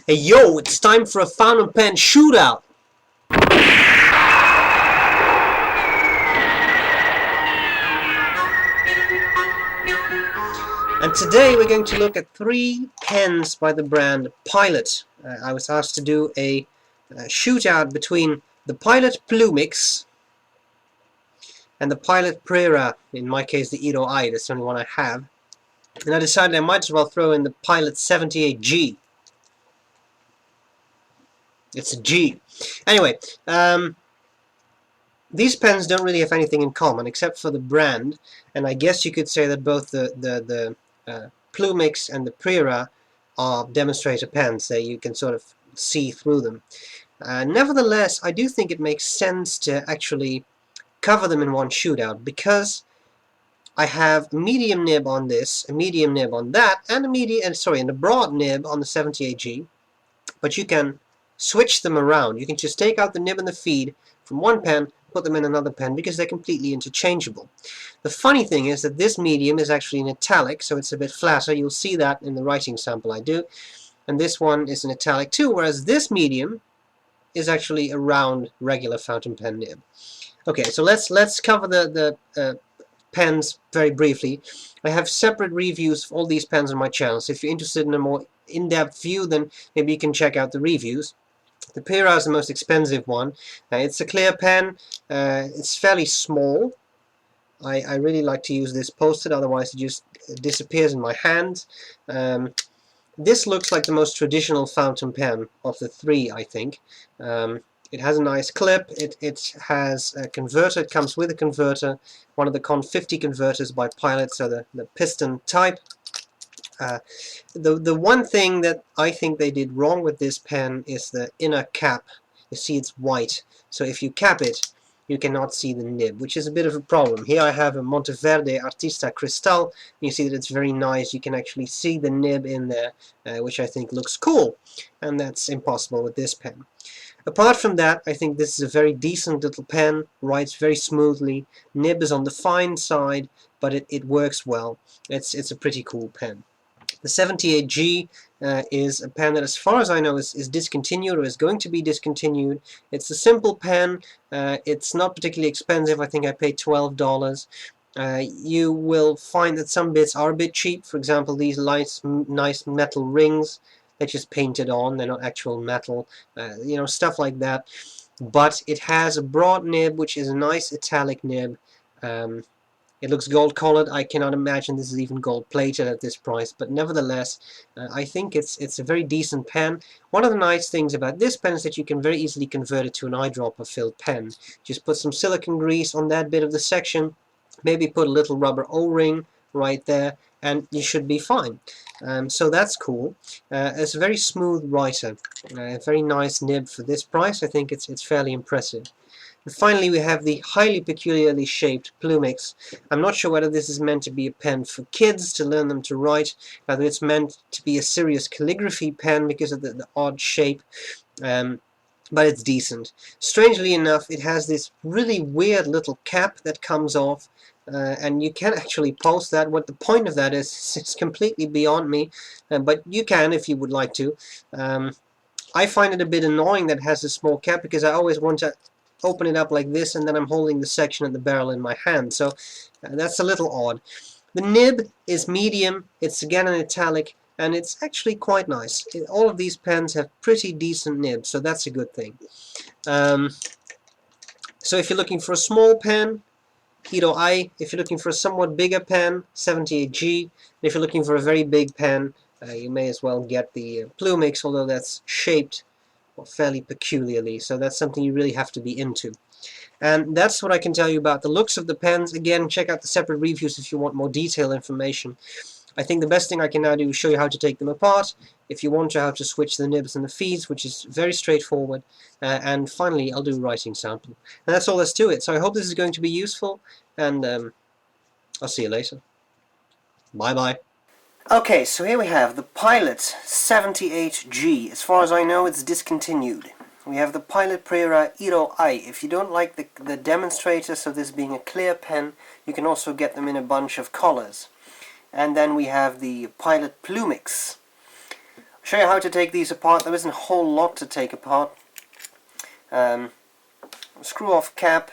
Hey yo, it's time for a fountain pen shootout! And today we're going to look at 3 pens by the brand Pilot. I was asked to do a shootout between the Pilot Plumix and the Pilot Prera, in my case the Iro-Ai, that's the only one I have. And I decided I might as well throw in the Pilot 78G. It's a G. Anyway, these pens don't really have anything in common except for the brand, and I guess you could say that both the Plumix and the Prera are demonstrator pens, that you can sort of see through them. Nevertheless, I do think it makes sense to actually cover them in one shootout, because I have a medium nib on this, a medium nib on that, and a broad nib on the 78G. But you can switch them around. You can just take out the nib and the feed from one pen, put them in another pen, because they're completely interchangeable. The funny thing is that this medium is actually in italic, so it's a bit flatter. You'll see that in the writing sample I do. And this one is in italic too, whereas this medium is actually a round, regular fountain pen nib. Okay, so let's cover the pens very briefly. I have separate reviews of all these pens on my channel, so if you're interested in a more in-depth view, then maybe you can check out the reviews. The Prera is the most expensive one. It's a clear pen. It's fairly small. I really like to use this posted, otherwise it just disappears in my hand. This looks like the most traditional fountain pen of the 3, I think. It has a nice clip. It has a converter. It comes with a converter, one of the Con 50 converters by Pilot, so the piston type. The one thing that I think they did wrong with this pen is the inner cap. You see it's white, so if you cap it, you cannot see the nib, which is a bit of a problem. Here I have a Monteverde Artista Cristal. You see that it's very nice. You can actually see the nib in there, which I think looks cool, and that's impossible with this pen. Apart from that, I think this is a very decent little pen, writes very smoothly. Nib is on the fine side, but it works well. It's a pretty cool pen. The 78G is a pen that, as far as I know, is discontinued, or is going to be discontinued. It's a simple pen. It's not particularly expensive. I think I paid $12. You will find that some bits are a bit cheap. For example, these nice metal rings. They're just painted on. They're not actual metal. You know, stuff like that. But it has a broad nib, which is a nice italic nib. It looks gold-colored. I cannot imagine this is even gold-plated at this price, but nevertheless, I think it's a very decent pen. One of the nice things about this pen is that you can very easily convert it to an eyedropper-filled pen. Just put some silicone grease on that bit of the section, maybe put a little rubber O-ring right there, and you should be fine. So that's cool. It's a very smooth writer. A very nice nib for this price. I think it's fairly impressive. And finally, we have the highly peculiarly shaped Plumix. I'm not sure whether this is meant to be a pen for kids to learn them to write, whether it's meant to be a serious calligraphy pen because of the odd shape, but it's decent. Strangely enough, it has this really weird little cap that comes off, and you can actually post that. What the point of that is completely beyond me, but you can if you would like to. I find it a bit annoying that it has a small cap, because I always want to open it up like this, and then I'm holding the section and the barrel in my hand, so that's a little odd. The nib is medium. It's again an italic, and it's actually quite nice. All of these pens have pretty decent nibs, so that's a good thing. So if you're looking for a small pen, Iro-Ai. If you're looking for a somewhat bigger pen, 78G. And if you're looking for a very big pen, you may as well get the Plumix, although that's shaped fairly peculiarly, so that's something you really have to be into. And that's what I can tell you about the looks of the pens. Again, check out the separate reviews if you want more detailed information. I think the best thing I can now do is show you how to take them apart, if you want to, how to switch the nibs and the feeds, which is very straightforward, and finally I'll do a writing sample. And that's all there's to it. So I hope this is going to be useful, and I'll see you later. Bye bye. Okay, so here we have the Pilot 78G. As far as I know, it's discontinued. We have the Pilot Prera Iro-Ai. If you don't like the demonstrators of this being a clear pen, you can also get them in a bunch of colors. And then we have the Pilot Plumix. show you how to take these apart. There isn't a whole lot to take apart. Screw off cap,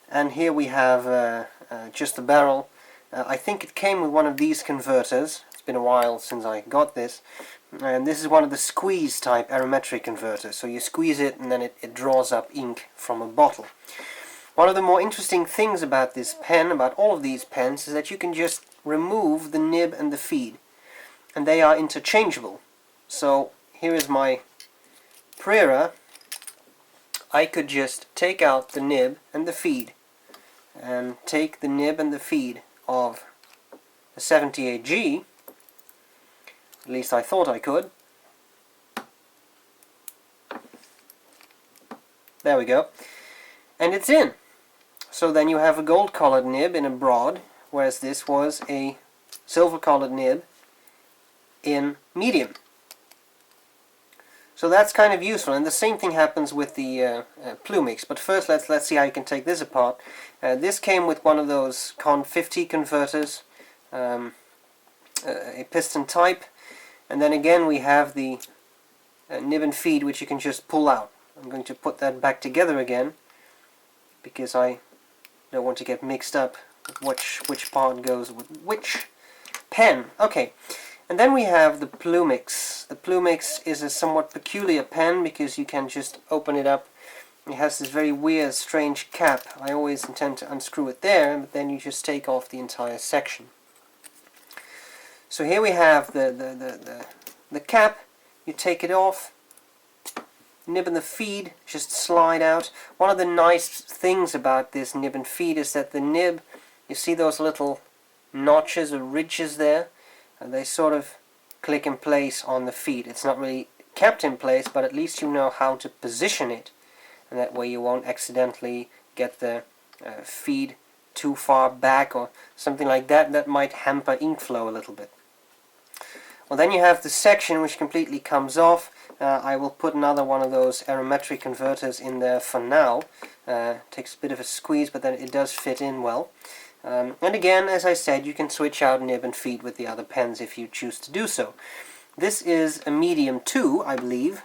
and here we have just the barrel. I think it came with one of these converters. It's been a while since I got this, and this is one of the squeeze type aerometric converters. So you squeeze it and then it draws up ink from a bottle. One of the more interesting things about this pen, about all of these pens, is that you can just remove the nib and the feed, and they are interchangeable. So here is my Prera. I could just take out the nib and the feed, and take the nib and the feed of the 78G, at least I thought I could. There we go. And it's in. So then you have a gold colored nib in a broad, whereas this was a silver colored nib in medium. So that's kind of useful, and the same thing happens with the Plumix. But first let's see how you can take this apart. This came with one of those Con 50 converters, a piston type, and then again we have the nib and feed, which you can just pull out. I'm going to put that back together again because I don't want to get mixed up which part goes with which pen. Okay. And then we have the Plumix. The Plumix is a somewhat peculiar pen because you can just open it up. It has this very weird, strange cap. I always intend to unscrew it there, but then you just take off the entire section. So here we have the cap. You take it off. Nib and the feed just slide out. One of the nice things about this nib and feed is that the nib, you see those little notches or ridges there? They sort of click in place on the feed. It's not really kept in place, but at least you know how to position it, and that way you won't accidentally get the feed too far back or something like that. That might hamper ink flow a little bit. Well, then you have the section which completely comes off. I will put another one of those aerometric converters in there for now. Takes a bit of a squeeze, but then it does fit in well. And again, as I said, you can switch out nib and feed with the other pens if you choose to do so. This is a medium 2, I believe.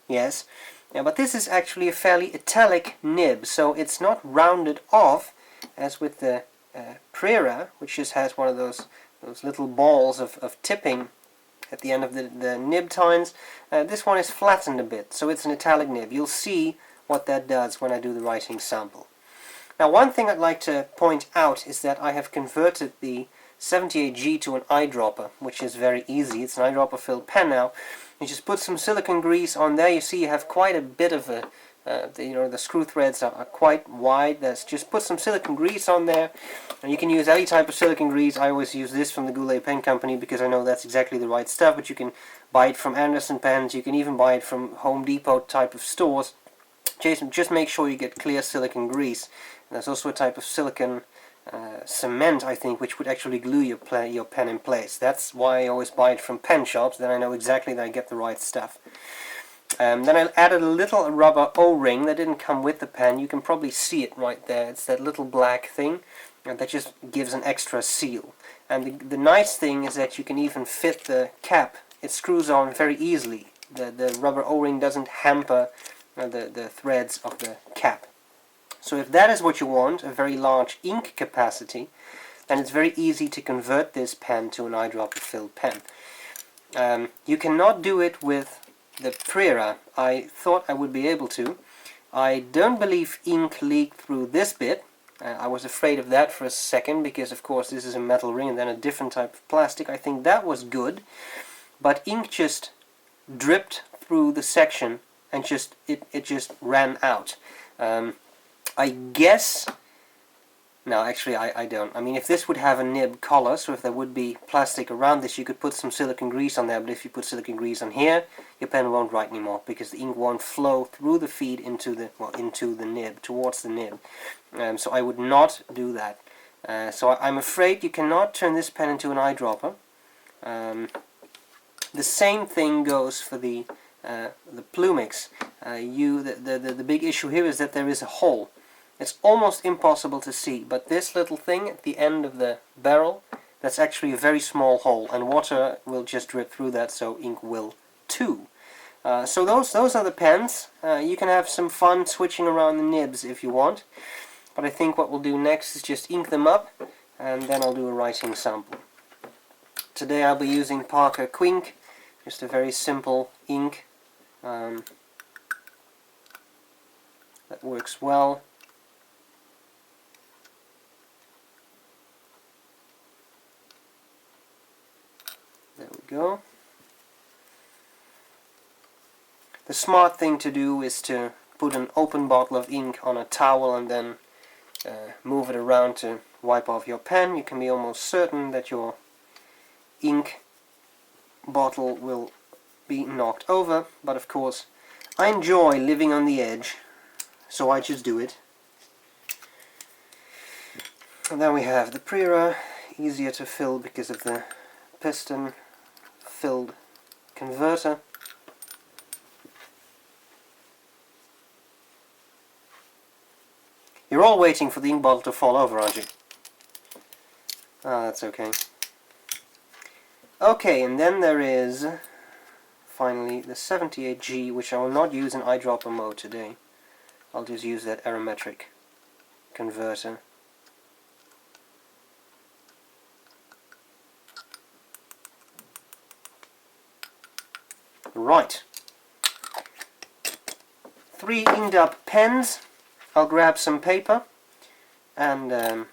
Yes. Yeah, but this is actually a fairly italic nib, so it's not rounded off as with the Prera, which just has one of those little balls of tipping at the end of the nib tines. This one is flattened a bit, so it's an italic nib. You'll see what that does when I do the writing sample. Now, one thing I'd like to point out is that I have converted the 78G to an eyedropper, which is very easy. It's an eyedropper filled pen now. You just put some silicone grease on there. You see you have quite a bit of a, the screw threads are quite wide. Just put some silicone grease on there, and you can use any type of silicone grease. I always use this from the Goulet Pen Company because I know that's exactly the right stuff, but you can buy it from Anderson Pens. You can even buy it from Home Depot type of stores. Just make sure you get clear silicone grease. And there's also a type of silicone cement, I think, which would actually glue your pen in place. That's why I always buy it from pen shops. Then I know exactly that I get the right stuff. Then I added a little rubber O-ring that didn't come with the pen. You can probably see it right there. It's that little black thing that just gives an extra seal. And the nice thing is that you can even fit the cap. It screws on very easily. The rubber O-ring doesn't hamper the threads of the cap. So if that is what you want, a very large ink capacity, then it's very easy to convert this pen to an eyedropper filled pen. You cannot do it with the Prera. I thought I would be able to. I don't believe ink leaked through this bit. I was afraid of that for a second because of course this is a metal ring and then a different type of plastic. I think that was good, but ink just dripped through the section and it just ran out. I guess... No, actually I don't. I mean, if this would have a nib collar, so if there would be plastic around this, you could put some silicone grease on there, but if you put silicone grease on here, your pen won't write anymore, because the ink won't flow through the feed into the nib, towards the nib. So I would not do that. So I'm afraid you cannot turn this pen into an eyedropper. The same thing goes for the Plumix. The big issue here is that there is a hole. It's almost impossible to see, but this little thing at the end of the barrel That's actually a very small hole, and water will just drip through that, so ink will too. So those are the pens. You can have some fun switching around the nibs if you want, but I think what we'll do next is just ink them up, and then I'll do a writing sample. Today I'll be using Parker Quink, just a very simple ink that works well. There we go. The smart thing to do is to put an open bottle of ink on a towel and then move it around to wipe off your pen. You can be almost certain that your ink bottle will be knocked over, but of course I enjoy living on the edge, so I just do it. And then we have the Prera, easier to fill because of the piston filled converter. You're all waiting for the ink bottle to fall over, aren't you? Ah, that's okay. Okay, and then there is finally the 78G, which I will not use in eyedropper mode today. I'll just use that aromatic converter. Right. 3 inked up pens. I'll grab some paper and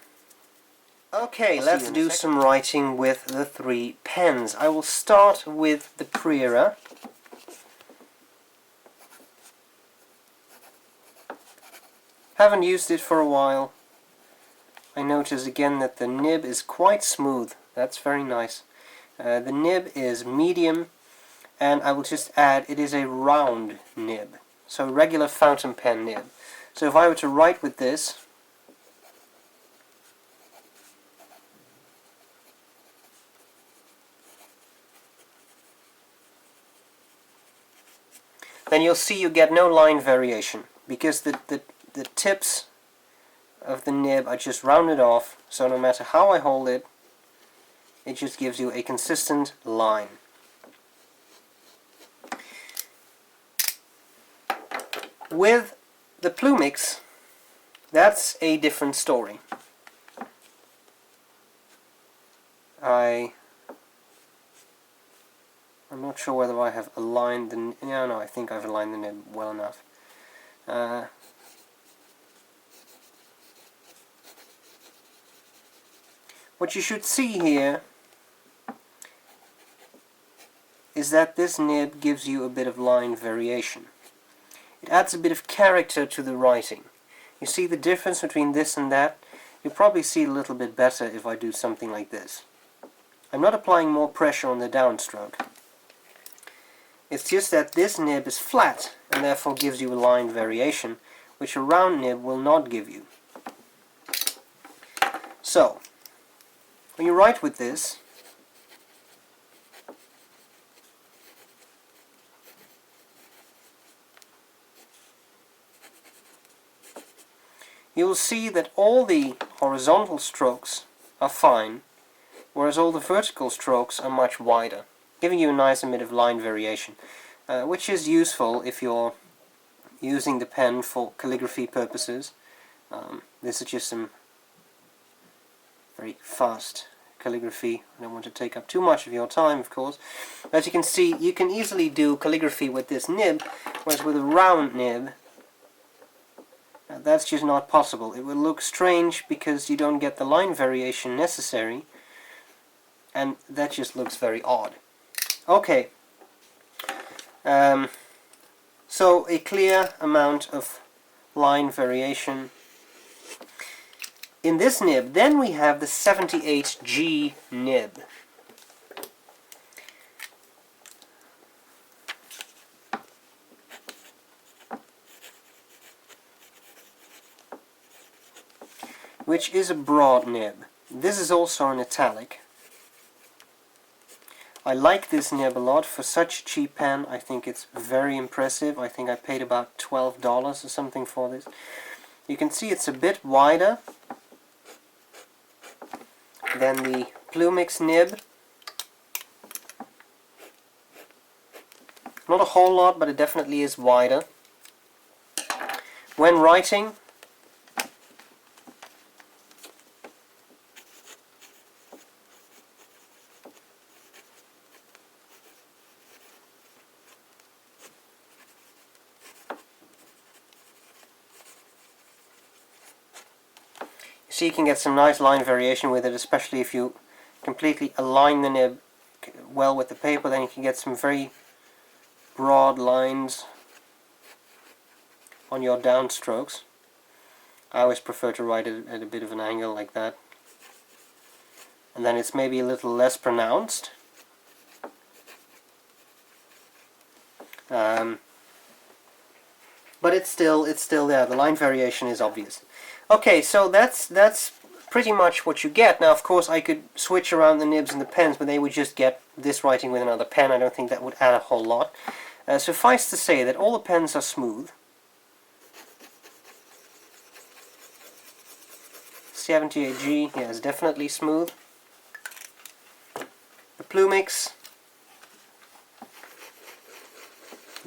okay, let's do some writing with the 3 pens. I will start with the Prera. Haven't used it for a while. I notice again that the nib is quite smooth. That's very nice. The nib is medium, and I will just add it is a round nib, so regular fountain pen nib. So if I were to write with this, then you'll see you get no line variation, because the tips of the nib are just rounded off, so no matter how I hold it, it just gives you a consistent line. With the Plumix, that's a different story. I'm not sure whether I have aligned the... No, I think I've aligned the nib well enough. What you should see here is that this nib gives you a bit of line variation. It adds a bit of character to the writing. You see the difference between this and that? You'll probably see it a little bit better if I do something like this. I'm not applying more pressure on the downstroke. It's just that this nib is flat and therefore gives you a line variation, which a round nib will not give you. So, when you write with this, you'll see that all the horizontal strokes are fine, whereas all the vertical strokes are much wider, giving you a nice bit of line variation, which is useful if you're using the pen for calligraphy purposes. This is just some very fast calligraphy. I don't want to take up too much of your time, of course. As you can see, you can easily do calligraphy with this nib, whereas with a round nib, that's just not possible. It will look strange because you don't get the line variation necessary, and that just looks very odd. Okay, so a clear amount of line variation in this nib. Then we have the 78G nib. Which is a broad nib. This is also an italic. I like this nib a lot. For such a cheap pen, I think it's very impressive. I think I paid about $12 or something for this. You can see it's a bit wider than the Plumix nib. Not a whole lot, but it definitely is wider. When writing, so you can get some nice line variation with it, especially if you completely align the nib well with the paper. Then you can get some very broad lines on your downstrokes. I always prefer to write it at a bit of an angle like that, and then it's maybe a little less pronounced. But it's still there. The line variation is obvious. Okay, so that's pretty much what you get. Now, of course, I could switch around the nibs and the pens, but they would just get this writing with another pen. I don't think that would add a whole lot. Suffice to say that all the pens are smooth. 78G, yeah, is definitely smooth. The Plumix,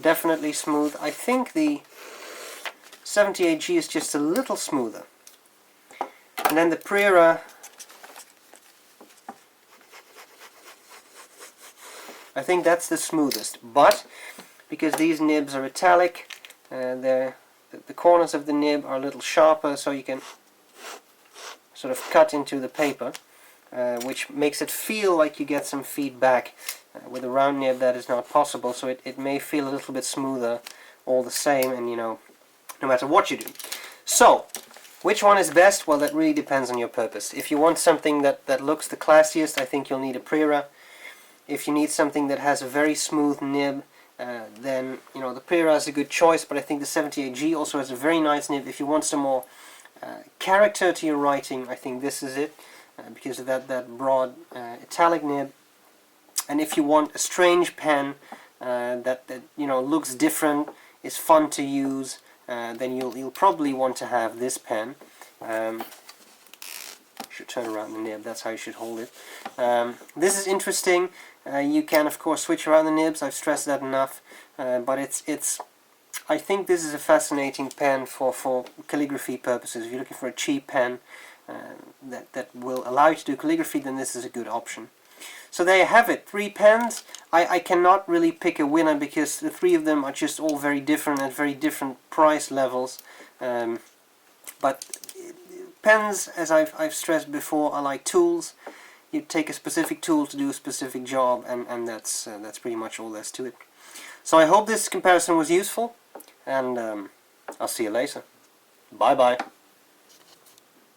definitely smooth. I think the 78G is just a little smoother. And then the Prera, I think that's the smoothest. But because these nibs are italic, the corners of the nib are a little sharper, so you can sort of cut into the paper, which makes it feel like you get some feedback. With a round nib that is not possible, so it may feel a little bit smoother all the same, and no matter what you do. So, which one is best? Well, that really depends on your purpose. If you want something that looks the classiest, I think you'll need a Prera. If you need something that has a very smooth nib, then the Prera is a good choice, but I think the 78G also has a very nice nib. If you want some more character to your writing, I think this is it, because of that broad italic nib. And if you want a strange pen that looks different, is fun to use, then you'll probably want to have this pen. Should turn around the nib. That's how you should hold it. This is interesting. You can of course switch around the nibs. I've stressed that enough. But I think this is a fascinating pen for calligraphy purposes. If you're looking for a cheap pen that will allow you to do calligraphy, then this is a good option. So there you have it, 3 pens. I cannot really pick a winner because the 3 of them are just all very different at very different price levels. But pens, as I've stressed before, are like tools. You take a specific tool to do a specific job, and that's pretty much all there's to it. So I hope this comparison was useful, and I'll see you later. Bye bye.